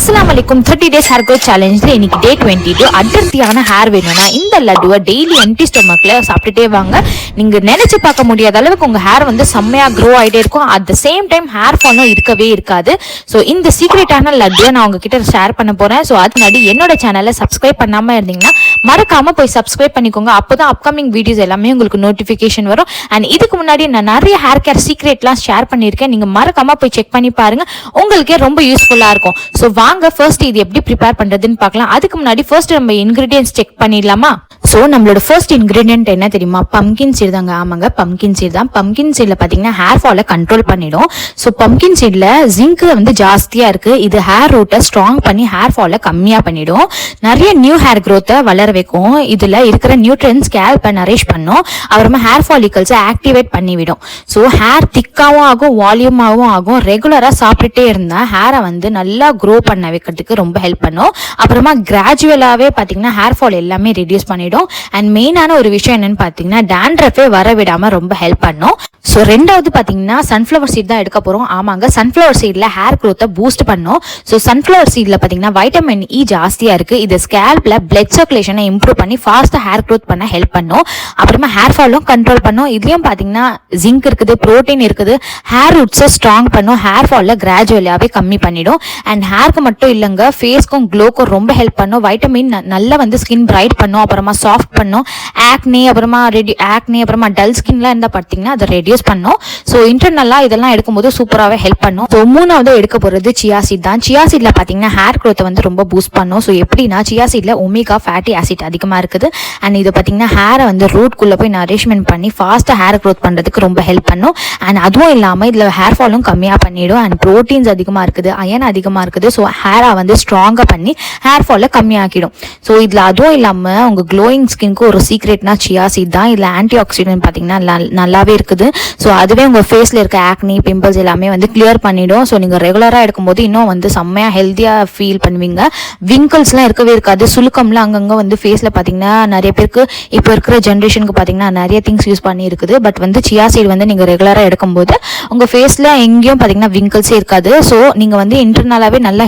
அஸ்ஸலாமு அலைக்கும் 30 days hair growth challenge இன்னைக்கு டே 22. அடர்த்தியான ஹேர் வேணும்னா இந்த லட்டுவை டெய்லி எம்டி ஸ்டொமக்ல சாப்பிட்டுட்டே வாங்க. நீங்க நினைச்சு பார்க்க முடியாத அளவுக்கு உங்க ஹேர் வந்து செம்மையா க்ரோ ஆயிட்டே இருக்கும். At the same time hair ஃபாலும் இருக்கவே இருக்காது. ஸோ இந்த சீக்ரெட்டான லட்டுவை நான் உங்ககிட்ட ஷேர் பண்ண போறேன். ஸோ அது முன்னாடி என்னோட சேனலை சப்ஸ்கிரைப் பண்ணாம இருந்தீங்கன்னா மறக்காம போய் சப்ஸ்கிரைப் பண்ணிக்கோங்க. அப்போதான் அப்கமிங் வீடியோஸ் எல்லாமே உங்களுக்கு நோட்டிபிகேஷன் வரும். அண்ட் இதுக்கு முன்னாடி நான் நிறைய ஹேர் கேர் சீக்ரெட்லாம் ஷேர் பண்ணியிருக்கேன். நீங்க மறக்காம போய் செக் பண்ணி பாருங்க, உங்களுக்கே ரொம்ப யூஸ்ஃபுல்லா இருக்கும். ஸோ வாங்க ஃபர்ஸ்ட் இது எப்படி ப்ரிப்பேர் பண்றதுன்னு பார்க்கலாம். அதுக்கு முன்னாடி ஃபர்ஸ்ட் நம்ம இன்கிரீடியன்ஸ் செக் பண்ணிடலாமா? ஸோ நம்மளோட ஃபர்ஸ்ட் இன்கிரீடியன்ட் என்ன தெரியுமா? பம்கின் சீட் தாங்க. ஆமாங்க, பம்கின் சீட் தான். பம்கின் சீட்ல பாத்தீங்கன்னா ஹேர் ஃபாலை கண்ட்ரோல் பண்ணிடும். ஸோ பம்கின் சீட்ல ஜிங்க் வந்து ஜாஸ்தியா இருக்கு. இது ஹேர் ரூட்டை ஸ்ட்ராங் பண்ணி ஹேர் ஃபாலை கம்மியா பண்ணிடும். நிறைய நியூ ஹேர் க்ரோத்தை வளர வைக்கும். இதுல இருக்கிற நியூட்ரியன்ஸ் ஸ்கேல்பை நரிஷ் பண்ணும். அப்புறமா ஹேர் ஃபாலிகல்ஸை ஆக்டிவேட் பண்ணிவிடும். ஸோ ஹேர் திக்காவும் ஆகும், வால்யூமாவும் ஆகும். ரெகுலரா சாப்பிட்டுட்டே இருந்தா ஹேரை வந்து நல்லா க்ரோ பண்ண வைக்கிறதுக்கு ரொம்ப ஹெல்ப் பண்ணும். அப்புறமா கிராஜுவலாவே பாத்தீங்கன்னா ஹேர் ஃபால் எல்லாமே ரெடியூஸ் பண்ணிடும். அண்ட் மெயினான ஒரு விஷயம் என்னன்னு பாத்தீங்கன்னா டாண்ட்ரஃபே வர விடாம ரொம்ப ஹெல்ப் பண்ணும். ஸோ ரெண்டாவது பாத்தீங்கன்னா சன்ஃபிளவர் சீட் தான் எடுக்க போறோம். ஆமாங்க, சன்ஃபிளவர் சீட்ல ஹேர் க்ரோத்தை பூஸ்ட் பண்ணும். ஸோ சன்ஃபிளவர் சீட்ல பாத்தீங்கன்னா வைட்டமின் இ ஜாஸ்தியா இருக்கு. இது ஸ்கேல்ப்ல பிளட் சர்க்குலேஷனை இம்ப்ரூவ் பண்ணி ஃபாஸ்டா ஹேர் க்ரோத் பண்ண ஹெல்ப் பண்ணும். அப்புறமா ஹேர் ஃபாலும் கண்ட்ரோல் பண்ணும். இதுலயும் பாத்தீங்கன்னா ஜிங்க் இருக்குது, புரோட்டீன் இருக்குது. ஹேர் ரூட்ஸை ஸ்ட்ராங் பண்ணும். ஹேர் ஃபால்ல கிராஜுவலாவே கம்மி பண்ணிடும். அண்ட் ஹேருக்கு மட்டும் இல்லைங்க, ஃபேஸ்க்கும் க்ளோக்கும் ரொம்ப ஹெல்ப் பண்ணும். வைட்டமின் நல்லா வந்து ஸ்கின் பிரைட் பண்ணும். அப்புறமா சாஃப்ட் பண்ணும். ஆக்னே அப்புறமா டல் ஸ்கின்லாம் இருந்தா பார்த்தீங்கன்னா அதை ரெடியூஸ் பண்ணும். ஸோ இன்டர்னலா இதெல்லாம் எடுக்கும்போது சூப்பராகவே ஹெல்ப் பண்ணும். ஸோ மூணாவது எடுக்க போறது சியா சீட் தான். சியா சீட்ல பாத்தீங்கன்னா ஹேர் க்ரோத்தை வந்து ரொம்ப பூஸ்ட் பண்ணும். ஸோ எப்படின்னா சியா சீட்ல ஒமேகா ஃபேட்டி ஆசிட் அதிகமா இருக்குது. அண்ட் இது பாத்தீங்கன்னா ஹேரை வந்து ரூட்குள்ள போய் நரிஷ்மெண்ட் பண்ணி ஃபாஸ்டா ஹேர் க்ரோத் பண்றதுக்கு ரொம்ப ஹெல்ப் பண்ணும். அண்ட் அதுவும் இல்லாம இதுல ஹேர் ஃபாலும் கம்மியா பண்ணிடும். அண்ட் ப்ரோட்டீன்ஸ் அதிகமா இருக்குது, அயன் அதிகமா இருக்குது. ஸோ ஹேரை வந்து ஸ்ட்ராங்கா பண்ணி ஹேர் ஃபாலை கம்மியாக்கிடும். ஸோ இதுல அதுவும் இல்லாம உங்க க்ளோயிங் ஸ்கின்க்கு ஒரு சீக்ரெட்னா சியா சீட் தான். இதுல ஆன்டி ஆக்சிடென்ட் பாத்தீங்கன்னா நல்லாவே இருக்குது. ஸோ அதுவே உங்க ஃபேஸ்ல இருக்க ஆக்னி, பிம்பிள்ஸ் எல்லாமே வந்து கிளியர் பண்ணிடும். ஸோ நீங்க ரெகுலரா எடுக்கும்போது இன்னும் வந்து செம்மையா ஹெல்த்தியா ஃபீல் பண்ணுவீங்க. விங்கிள்ஸ்லாம் இருக்கவே இருக்காது. சுலுக்கம்லாம் அங்கங்க வந்து ஃபேஸ்ல பாத்தீங்கன்னா நிறைய பேருக்கு இப்போ இருக்கிற ஜென்ரேஷனுக்கு பாத்தீங்கன்னா நிறைய திங்ஸ் யூஸ் பண்ணி இருக்குது. பட் வந்து சியா சீட் வந்து நீங்க ரெகுலரா எடுக்கும்போது உங்க ஃபேஸ்ல எங்கேயும் பாத்தீங்கன்னா விங்கிள்ஸே இருக்காது. ஸோ நீங்க வந்து இன்டர்னலாவே நல்லா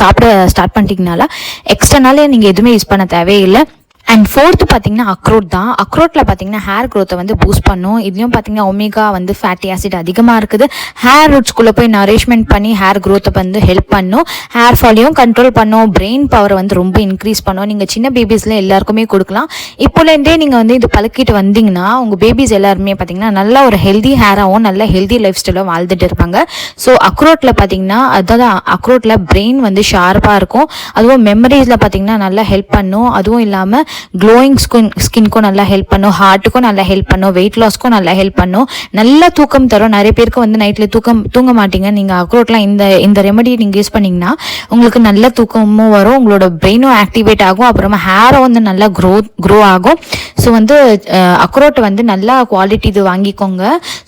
சாப்பிட ஸ்டார்ட் பண்ணிட்டீங்கனால எக்ஸ்டர்னலே நீங்க எதுவுமே யூஸ் பண்ண தேவையில்லை. அண்ட் ஃபோர்த்து பார்த்தீங்கன்னா அக்ரோட் தான். அக்ரோட்டில் பார்த்தீங்கன்னா ஹேர் க்ரோத்தை வந்து பூஸ்ட் பண்ணும். இதுலையும் பார்த்தீங்கன்னா ஒமேகா வந்து ஃபேட்டி ஆசிட் அதிகமாக இருக்குது. ஹேர் ரூட்ஸ்குள்ளே போய் நரிஷ்மெண்ட் பண்ணி ஹேர் க்ரோத்தை வந்து ஹெல்ப் பண்ணும். ஹேர் ஃபாலையும் கண்ட்ரோல் பண்ணும். பிரெயின் பவரை வந்து ரொம்ப இன்க்ரீஸ் பண்ணும். நீங்கள் சின்ன பேபிஸில் எல்லாருக்குமே கொடுக்கலாம். இப்போலேருந்தே நீங்கள் வந்து இது பழக்கிட்டு வந்தீங்கன்னா உங்கள் பேபிஸ் எல்லாருமே பார்த்தீங்கன்னா நல்லா ஒரு ஹெல்தி ஹேராகவும் நல்ல ஹெல்தி லைஃப் ஸ்டைலும் வாழ்ந்துட்டு இருப்பாங்க. ஸோ அக்ரோட்டில் பார்த்தீங்கன்னா அதான் அக்ரோட்டில் பிரெயின் வந்து ஷார்ப்பாக இருக்கும். அதுவும் மெமரிஸில் பார்த்தீங்கன்னா நல்லா ஹெல்ப் பண்ணும். அதுவும் இல்லாமல் க்ளோயிங் ஸ்கின்க்கும் நல்லா ஹெல்ப் பண்ணும். ஹார்ட்டுக்கும் நல்லா ஹெல்ப் பண்ணும். வெயிட் லாஸ்க்கும் நல்லா ஹெல்ப் பண்ணும். நல்ல தூக்கம் தரும். நிறைய பேருக்கு வந்து நைட்ல தூங்க மாட்டீங்க. நீங்க அக்ரோட்லாம் இந்த ரெமெடி நீங்க யூஸ் பண்ணீங்கன்னா உங்களுக்கு நல்ல தூக்கமும் வரும். உங்களோட பிரெயினும் ஆக்டிவேட் ஆகும். அப்புறமா ஹேரும் வந்து நல்லா க்ரோ ஆகும். ஸோ வந்து அக்ரோட் வந்து நல்லா குவாலிட்டி இது வாங்கிக்கோங்க.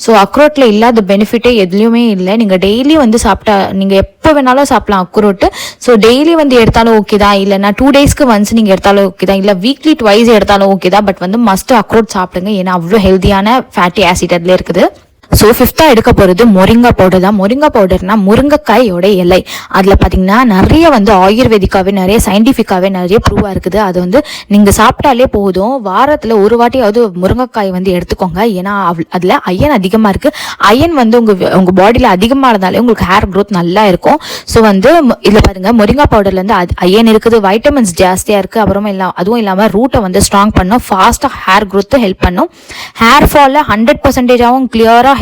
ஸோ அக்ரோட்ல இல்லாத பெனிஃபிட்டே எதுலையுமே இல்லை. நீங்க டெய்லி வந்து சாப்பிட்டா நீங்க எப்போ வேணாலும் சாப்பிடலாம் அக்ரோட்டு. ஸோ டெய்லி வந்து எடுத்தாலும் ஓகே தான், இல்லைன்னா 2 daysக்கு ஒன்ஸ் நீங்க எடுத்தாலும் ஓகே தான், இல்லை வீக்லி ட்வைஸ் எடுத்தாலும் ஓகே தான். பட் வந்து மஸ்ட் அக்ரோட் சாப்பிடுங்க. ஏன்னா அவ்வளோ ஹெல்தியான ஃபேட்டி ஆசிட் அதுல இருக்குது. ஸோ ஃபிஃப்த்தா எடுக்க போறது மொரிங்கா பவுடர் தான். மொரிங்கா பவுடர்னா முருங்கைக்காயோட இலை. அதுல பாத்தீங்கன்னா நிறைய வந்து ஆயுர்வேதிக்காவே நிறைய சயின்டிபிக்காவே நிறைய ப்ரூவா இருக்குது. அது வந்து நீங்க சாப்பிட்டாலே போதும். வாரத்துல ஒரு வாட்டியாவது முருங்கைக்காய் வந்து எடுத்துக்கோங்க. ஏன்னா அதுல அயன் அதிகமா இருக்கு. அயன் வந்து உங்க பாடியில அதிகமா இருந்தாலே உங்களுக்கு ஹேர் க்ரோத் நல்லா இருக்கும். ஸோ வந்து இதுல பாருங்க மொரிங்கா பவுடர்ல இருந்து அயன் இருக்குது, வைட்டமின்ஸ் ஜாஸ்தியா இருக்கு. அப்புறமா அதுவும் இல்லாம ரூட்டை வந்து ஸ்ட்ராங் பண்ணும், ஃபாஸ்டா ஹேர் க்ரோத் ஹெல்ப் பண்ணும். ஹேர் ஃபால 100% கிளியரா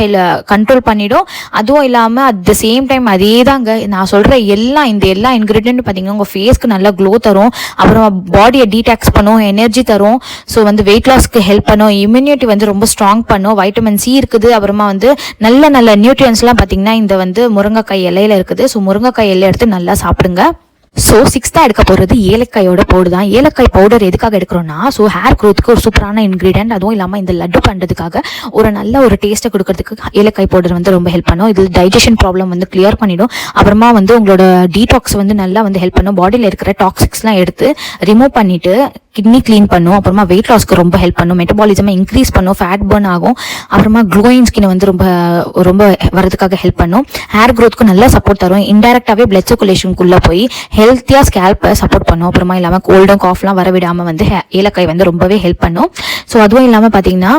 கண்ட்ரோல் பண்ணிடும். அதுவும் இல்லாம அட் த சேம் டைம் அதே தாங்க நான் சொல்ற எல்லா இன்கிரீடியன்ட் பாத்தீங்கன்னா உங்க ஃபேஸ்க்கு நல்ல க்ளோ தரும். அப்புறமா பாடியை டீடாக்ஸ் பண்ணும், எனர்ஜி தரும். ஸோ வந்து வெயிட் லாஸ்க்கு ஹெல்ப் பண்ணும். இம்யூனிட்டி வந்து ரொம்ப ஸ்ட்ராங் பண்ணும். வைட்டமின் சி இருக்குது. அப்புறமா வந்து நல்ல நியூட்ரியன்ஸ் எல்லாம் பாத்தீங்கன்னா இந்த வந்து முருங்கைக்காய் இலையில இருக்குது. ஸோ முருங்கைக்காய் இலையை எடுத்து நல்லா சாப்பிடுங்க. ஸோ சிக்ஸ்தா எடுக்க போறது ஏலக்காயோட பவுடர் தான். ஏலக்காய் பவுடர் எதுக்காக எடுக்கிறோம்னா, ஸோ ஹேர் க்ரோத்துக்கு ஒரு சூப்பரான இன்கிரீடியன்ட். அதுவும் இல்லாமல் இந்த லட்டு பண்ணுறதுக்காக ஒரு நல்ல ஒரு டேஸ்ட்டை கொடுக்கறதுக்கு ஏலக்காய் பவுடர் வந்து ரொம்ப ஹெல்ப் பண்ணும். இது டைஜஷன் ப்ராப்ளம் வந்து கிளியர் பண்ணிடும். அப்புறமா வந்து உங்களோட டீடாக்ஸ் வந்து நல்லா வந்து ஹெல்ப் பண்ணும். பாடியில் இருக்கிற டாக்ஸிக்ஸ்லாம் எடுத்து ரிமூவ் பண்ணிட்டு கிட்னி க்ளீன் பண்ணும், அப்புறமா வெயிட் லாஸ்க்கு ரொம்ப ஹெல்ப் பண்ணும், மெட்டபாலிசமை இன்க்ரீஸ் பண்ணும், ஃபேட் பர்ன் ஆகும், அப்புறமா க்ளோயிங் ஸ்கின் வந்து ரொம்ப ரொம்ப வரதுக்காக ஹெல்ப் பண்ணும், ஹேர் க்ரோத்துக்கு நல்லா சப்போர்ட் தரும், இன்டெரக்டாகவே பிளட் சர்க்குலேஷனுக்குள்ளே போய் ஹெல்த்தியாக ஸ்கேல்ப்பை சப்போர்ட் பண்ணும், அப்புறமா இல்லாமல் கோல்டும் காஃப்லாம் வரவிடாமல் வந்து ஏலக்காய் வந்து ரொம்பவே ஹெல்ப் பண்ணும். ஸோ அதுவும் இல்லாமல் பார்த்தீங்கன்னா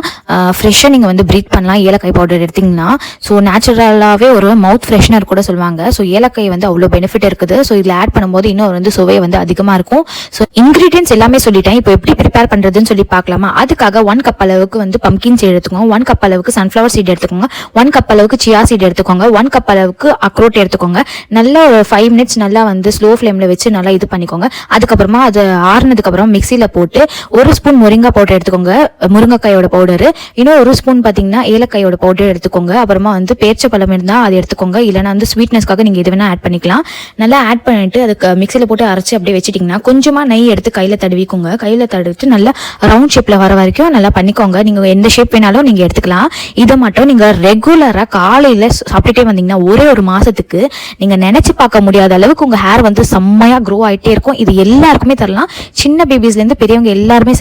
ஃப்ரெஷ்ஷாக நீங்கள் வந்து ப்ரீத் பண்ணலாம் ஏலக்காய் பவுடர் எடுத்திங்கன்னா. ஸோ நேச்சுரலாகவே ஒரு மவுத் ஃப்ரெஷ்னர் கூட சொல்லுவாங்க. ஸோ ஏலக்காய் வந்து அவ்வளோ பெனிஃபிட் இருக்குது. ஸோ இதில் ஆட் பண்ணும்போது இன்னும் வந்து சுவை வந்து அதிகமாக இருக்கும். ஸோ இன்க்ரீடியன்ஸ் எல்லாமே சொல்லிட்டேன். இப்போ எப்படி ப்ரிப்பேர் பண்ணுறதுன்னு சொல்லி பார்க்கலாமா? அதுக்காக 1 கப் அளவுக்கு வந்து பம்கின் சீட் எடுத்துக்கோங்க, 1 கப் அளவுக்கு சன்ஃப்ளவர் சீட் எடுத்துக்கோங்க, 1 கப் அளவுக்கு சியா சீட் எடுத்துக்கோங்க, 1 கப் அளவுக்கு அக்ரோட் எடுத்துக்கோங்க. நல்லா ஒரு 5 மினிட்ஸ் நல்லா வந்து ஸ்லோ ஃப்ளேமில் வச்சு நல்லா இது பண்ணிக்கோங்க. அதுக்கப்புறமா அது ஆறுனதுக்கு அப்புறம் மிக்சியில் போட்டு 1 ஸ்பூன் முருங்காய் பவுடர் எடுத்துக்கோங்க, முருங்கைக்காயோட பவுடரு. இன்னும் 1 ஸ்பூன் பார்த்தீங்கன்னா ஏலக்காயோட பவுடர் எடுத்துக்கோங்க. அப்புறமா வந்து பேரிச்சை பழம் இருந்தால் அது எடுத்துக்கோங்க, இல்லைனா வந்து ஸ்வீட்னஸ்க்காக நீங்கள் எது வேணால் ஆட் பண்ணிக்கலாம். நல்லா ஆட் பண்ணிட்டு அதுக்கு மிக்சியில் போட்டு அரைச்சி அப்படியே வச்சுட்டிங்கன்னா கொஞ்சமாக நெய் எடுத்து கையில் தடவிக்கோங்க. கையில் தடவிட்டு நல்லா ரவுண்ட் ஷேப்பில் வர வரைக்கும் நல்லா பண்ணிக்கோங்க. நீங்கள் எந்த ஷேப் வேணாலும் நீங்கள் எடுத்துக்கலாம். இதை மட்டும் நீங்கள் ரெகுலராக காலையில் சாப்பிட்டுட்டே வந்தீங்கன்னா ஒரு மாதத்துக்கு நீங்கள் நினச்சி பார்க்க முடியாத அளவுக்கு உங்கள் ஹேர் வந்து செம்மையாக க்ரோ ஆகிட்டே இருக்கும். இது எல்லாருக்குமே தரலாம், சின்ன பேபிஸ்லேருந்து பெரியவங்க எல்லாருமே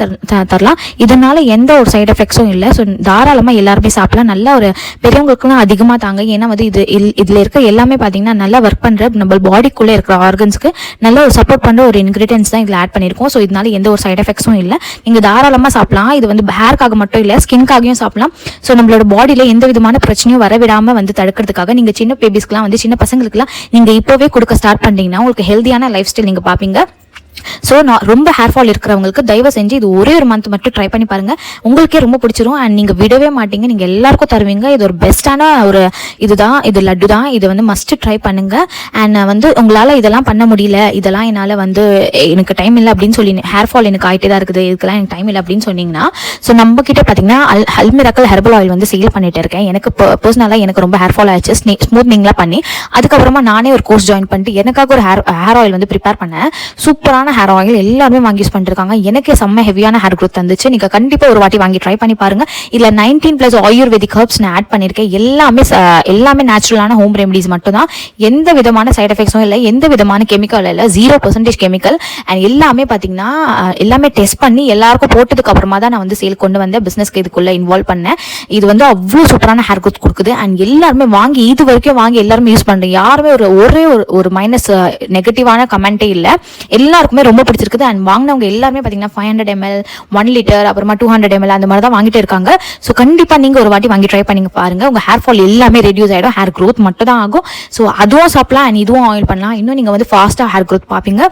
தரலாம். இதனால எந்த ஒரு சைடு எஃபெக்ட்ஸும் இல்லை. ஸோ தாராளமாக எல்லாருமே சாப்பிடலாம். நல்ல ஒரு பெரியவங்களுக்குலாம் அதிகமாக தாங்க. ஏன்னா வந்து இதில் இருக்க எல்லாமே பார்த்தீங்கன்னா நல்லா ஒர்க் பண்ணுற நம்ம பாடிக்குள்ளே இருக்கிற ஆர்கன்ஸ்க்கு நல்ல ஒரு சப்போர்ட் பண்ணுற ஒரு இன்கிரீடியன்ஸ் தான் இதில் ஆட் பண்ணியிருக்கோம். ஸோ இதனால எந்த ஒரு சைடு எஃபெக்ட்ஸும் இல்லை. நீங்கள் தாராளமாக சாப்பிடலாம். இது வந்து ஹேர்க்காக மட்டும் இல்லை, ஸ்கின்காகவும் சாப்பிடலாம். ஸோ நம்மளோட பாடியில் எந்த விதமான பிரச்சனையும் வரவிடாமல் வந்து தடுக்கிறதுக்காக நீங்கள் சின்ன பேபிஸ்க்குலாம் வந்து சின்ன பசங்களுக்குலாம் நீங்கள் இப்போவே கொடுக்க ஸ்டார்ட் பண்ணிட்டீங்கன்னா உங்களுக்கு ஹெல்த்தியான லைஃப் ஸ்டைல் நீங்கள் பார்ப்பீங்க. ஸோ நான் ரொம்ப ஹேர் ஃபால் இருக்கிறவங்களுக்கு தயவு செஞ்சு இது ஒரே ஒரு மந்த் மட்டும் ட்ரை பண்ணி பாருங்கள், உங்களுக்கே ரொம்ப பிடிச்சிரும். அண்ட் நீங்கள் விடவே மாட்டீங்க, நீங்கள் எல்லாருக்கும் தருவீங்க. இது ஒரு பெஸ்ட்டான ஒரு இதுதான், இது லட்டு தான். இது வந்து மஸ்ட் ட்ரை பண்ணுங்க. அண்ட் வந்து உங்களால் இதெல்லாம் பண்ண முடியல, இதெல்லாம் என்னால் வந்து எனக்கு டைம் இல்லை அப்படின்னு சொல்லி ஹேர் ஃபால் எனக்கு ஆகிட்டே தான் இருக்குது, இதுக்கெல்லாம் எனக்கு டைம் இல்லை அப்படின்னு சொன்னீங்கன்னா, ஸோ நம்ம கிட்ட பார்த்தீங்கன்னா அல்மிராக்கல் ஹெர்பல் ஆயில் வந்து சேல் பண்ணிட்டு இருக்கேன். எனக்கு பர்சனலாக எனக்கு ரொம்ப ஹேர் ஃபால் ஆயிடுச்சு, ஸ்மூத்னிங்லாம் பண்ணி அதுக்கப்புறமா நானே ஒரு கோர்ஸ் ஜாயின் பண்ணிட்டு எனக்காக ஒரு ஹேர் ஆயில் வந்து ப்ரிப்பேர் பண்ணேன். சூப்பரான ஹேர் ஆயில் எல்லாருமே வாங்கி யூஸ் பண்ணிருக்காங்க. எனக்கு செம்ம ஹெவியான ஹேர் க்ரோத் வந்துச்சு. நீங்க கண்டிப்பா ஒரு வாட்டி வாங்கி ட்ரை பண்ணி பாருங்க. இதுல 19+ ஆயுர்வேதிக் ஹெர்ப்ஸ் நான் ஆட் பண்ணிருக்கேன். எல்லாமே நேச்சுரலான ஹோம் ரெமடிஸ் மட்டும் தான். எந்த விதமான சைட் எஃபெக்ட்ஸும் இல்லை, எந்த விதமான கெமிக்கல் இல்லை, 0% கெமிக்கல். அண்ட் எல்லாமே பாத்தீங்கன்னா எல்லாமே டெஸ்ட் பண்ணி எல்லாருக்கும் போட்டதுக்கு அப்புறமா தான் நான் வந்து சேல் கொண்டு வந்தேன், பிசினஸ்க்கு இதுக்குள்ள இன்வால்வ் பண்ணேன். இது வந்து அவ்வளோ சூப்பரான ஹேர் க்ரோத் கொடுக்குது. அண்ட் எல்லாருமே வாங்கி இது வரைக்கும் வாங்கி எல்லாருமே யூஸ் பண்றேன். யாருமே ஒரு மைனஸ் நெகட்டிவான கமெண்டே இல்லை. எல்லாருக்குமே ரொம்ப பிடிச்சிருக்குது. அண்ட் வாங்கினவங்க எல்லாருமே பார்த்தீங்கன்னா 500 ml 1 லிட்டர் அப்புறமா 200 ml அந்த மாதிரி தான் வாங்கிட்டு இருக்காங்க. ஸோ கண்டிப்பாக நீங்கள் ஒரு வாட்டி வாங்கி ட்ரை பண்ணி பாருங்க. உங்கள் ஹேர் ஃபால் எல்லாமே ரெடியூஸ் ஆகிடும், ஹேர் க்ரோத் மட்டும் தான் ஆகும். ஸோ அதுவும் சாப்பிடலாம் அண்ட் இதுவும் ஆயில் பண்ணலாம். இன்னும் நீங்கள் வந்து ஃபாஸ்ட்டாக ஹேர் க்ரோத் பார்ப்பீங்க.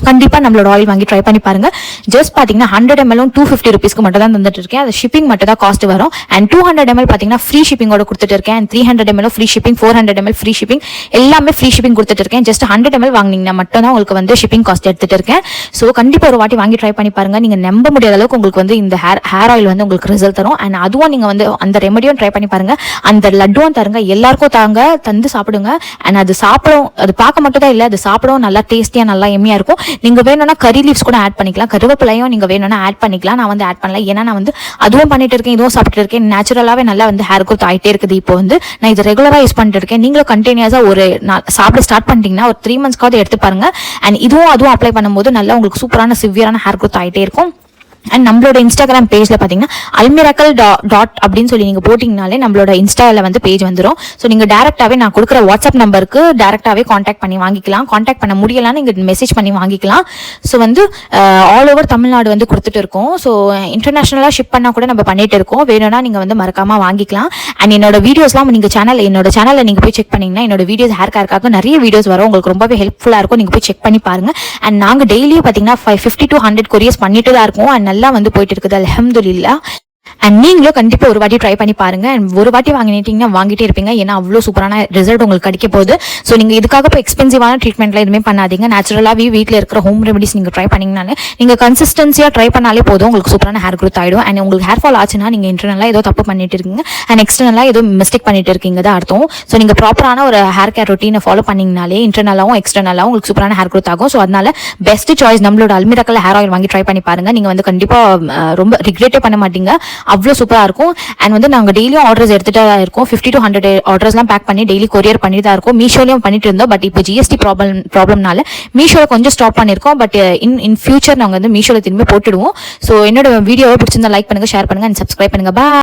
கண்டிப்பாக நம்மளோட ஆயில் வாங்கி ட்ரை பண்ணி பாருங்க. ஜஸ்ட் பார்த்தீங்கன்னா 100 ml 250 rupeesக்கு மட்டும் தான் தந்துட்டு இருக்கேன். அது ஷிப்பிங் மட்டும் தான் காஸ்ட் வரும். அண்ட் 200 ml பார்த்தீங்கன்னா ஃப்ரீ ஷிப்பிங்கோட கொடுத்துட்டு இருக்கேன். And 300 ml free shipping, 400 ml free shipping, எல்லாமே ஃப்ரீ ஷிப்பிங் கொடுத்துட்டு இருக்கேன். ஜஸ்ட் 100 ml வாங்கினீங்கன்னா மட்டும் தான் உங்களுக்கு வந்து ஷிப்பிங் காஸ்ட் எடுத்துட்டு இருக்கேன். ஸோ கண்டிப்பாக ஒரு வாட்டி வாங்கி ட்ரை பண்ணி பாருங்க. நீங்கள் நம்ப முடியாத அளவுக்கு உங்களுக்கு வந்து இந்த ஹேர் ஆயில் வந்து உங்களுக்கு ரிசல்ட் தரும். அண்ட் அதுவும் நீங்கள் வந்து அந்த ரெமடியும் ட்ரை பண்ணி பாருங்க. அந்த லட்டுவும் தருங்க, எல்லாருக்கும் தந்து சாப்பிடுங்க. அண்ட் அது பார்க்க மட்டும் தான் இல்லை, அது சாப்பிடவும் நல்லா டேஸ்டியாக நல்லா எம்மியாக இருக்கும். நீங்கள் வேணும்னா கறி லீவ்ஸ் கூட ஆட் பண்ணிக்கலாம், கருவேப்பிலையும் நீங்க வேணும்னா ஆட் பண்ணிக்கலாம். நான் வந்து ஆட் பண்ணல, ஏன்னா நான் வந்து அதுவும் பண்ணிட்டு இருக்கேன், இதுவும் சாப்பிட்டு இருக்கேன். நேச்சுரலாவே நல்லா வந்து ஹேர் க்ரோத் ஆகிட்டே இருக்குது. இப்போ வந்து நான் இது ரெகுலரா யூஸ் பண்ணிட்டு இருக்கேன். நீங்களும் கண்டினியூஸா ஒரு சாப்பிட ஸ்டார்ட் பண்ணிட்டீங்கன்னா ஒரு 3 monthsக்காவது எடுத்து பாருங்க. அண்ட் அதுவும் அப்ளை பண்ணும்போது நல்லா உங்களுக்கு சூப்பரான சிவியரான ஹேர் க்ரோத் ஆகிட்டே இருக்கும். அண்ட் நம்மளோட இன்ஸ்டாகிராம் பேஜ்ல பாத்தீங்கன்னா அல்மிராக்கல் டாட் அப்படின்னு சொல்லி நீங்க போட்டீங்கனாலே நம்மளோட இன்ஸ்டால வந்து பேஜ் வந்துடும். ஸோ நீங்க டேரக்டாவே நான் கொடுக்குற வாட்ஸ்அப் நம்பருக்கு டேரக்டாவே கான்டாக்ட் பண்ணி வாங்கிக்கலாம். கான்டாக்ட் பண்ண முடியலாம், நீங்க மெசேஜ் பண்ணி வாங்கிக்கலாம். ஸோ வந்து ஆல் ஓவர் தமிழ்நாடு வந்து கொடுத்துட்டு இருக்கோம். ஸோ இன்டர்நேஷனலா ஷிப் பண்ணா கூட நம்ம பண்ணிட்டு இருக்கோம். வேணும்னா நீங்க வந்து மறக்காம வாங்கிக்கலாம். அண்ட் என்னோட வீடியோஸ்லாம் நீங்க என்னோட சேனல்ல நீங்க போய் செக் பண்ணீங்கன்னா என்னோட வீடியோஸ் ஹேர் கேருக்காக நிறைய வீடியோஸ் வரும். உங்களுக்கு ரொம்பவே ஹெல்ப்ஃபுல்லா இருக்கும். நீங்க போய் செக் பண்ணி பாருங்க. அண்ட் நாங்க டெய்லியும் பாத்தீங்கன்னா 50 to 100 கொரியர்ஸ் பண்ணிட்டு தான் இருக்கோம். அண்ட் நல்லா வந்து போயிட்டு இருக்குது, அல்ஹம்துலில்லாஹ். அண்ட் நீங்களும் கண்டிப்பாக ஒரு வாட்டி ட்ரை பண்ணி பாருங்க. அண்ட் ஒரு வாட்டி வாங்கிட்டீங்கன்னா வாங்கிட்டே இருப்பீங்க, ஏன்னா அவ்வளோ சூப்பரான ரிசல்ட் உங்களுக்கு கிடைக்க போகுது. ஸோ நீங்கள் இதுக்காக இப்போ எக்ஸ்பென்சிவான ட்ரீட்மெண்ட்லாம் எதுவுமே பண்ணாதீங்க. நேச்சுரலாகவே வீட்டில் இருக்கிற ஹோம் ரெமடிஸ் நீங்கள் ட்ரை பண்ணிங்கனாலே நீங்கள் கன்சிஸ்டன்சியாக ட்ரை பண்ணாலே போதும், உங்களுக்கு சூப்பரான ஹேர் க்ரோத் ஆகிடும். அண்ட் உங்களுக்கு ஹேர் ஃபால் ஆச்சுன்னா நீங்கள் இன்டர்னலாக ஏதோ தப்பு பண்ணிட்டு இருக்கீங்க அண்ட் எக்ஸ்டர்னலாக ஏதோ மிஸ்டேக் பண்ணிட்டு இருக்கீங்க தான் அர்த்தம். ஸோ நீங்கள் ப்ராப்பரான ஒரு ஹேர் கேர் ரொட்டீனை ஃபாலோ பண்ணிங்கனாலே இன்டர்னலாகவும் எக்ஸ்டர்னலாகவும் உங்களுக்கு சூப்பரான ஹேர் க்ரோத் ஆகும். ஸோ அதனால பெஸ்ட் சாய்ஸ் நம்மளோட அல்மிராக்கல் ஹேர் ஆயில் வாங்கி ட்ரை பண்ணி பாருங்க. நீங்கள் வந்து கண்டிப்பாக ரொம்ப ரிக்ரெட்டே பண்ண மாட்டீங்க. அவ்வளோ சூப்பராக இருக்கும். அண்ட் வந்து நாங்கள் டெய்லியும் ஆர்டர்ஸ் எடுத்துகிட்டு தான் இருக்கோம். 50 to 100 ஆர்டர்ஸ்லாம் பேக் பண்ணி டெய்லி கொரியர் பண்ணி தான் இருக்கோம். மீஷோலையும் பண்ணிட்டு இருந்தோம். பட் இப்போ ஜிஎஸ்டி ப்ராப்ளம்னால மீஷோவில் கொஞ்சம் ஸ்டாப் பண்ணியிருக்கோம். பட் இன் ஃபியூச்சர் நாங்கள் வந்து மீஷோவில் திரும்பி போட்டுடுவோம். ஸோ என்னோட வீடியோவை பிடிச்சிருந்தா லைக் பண்ணுங்கள், ஷேர் பண்ணுங்கள் அண்ட் சப்ஸ்கிரைப் பண்ணுங்கள். பாய்.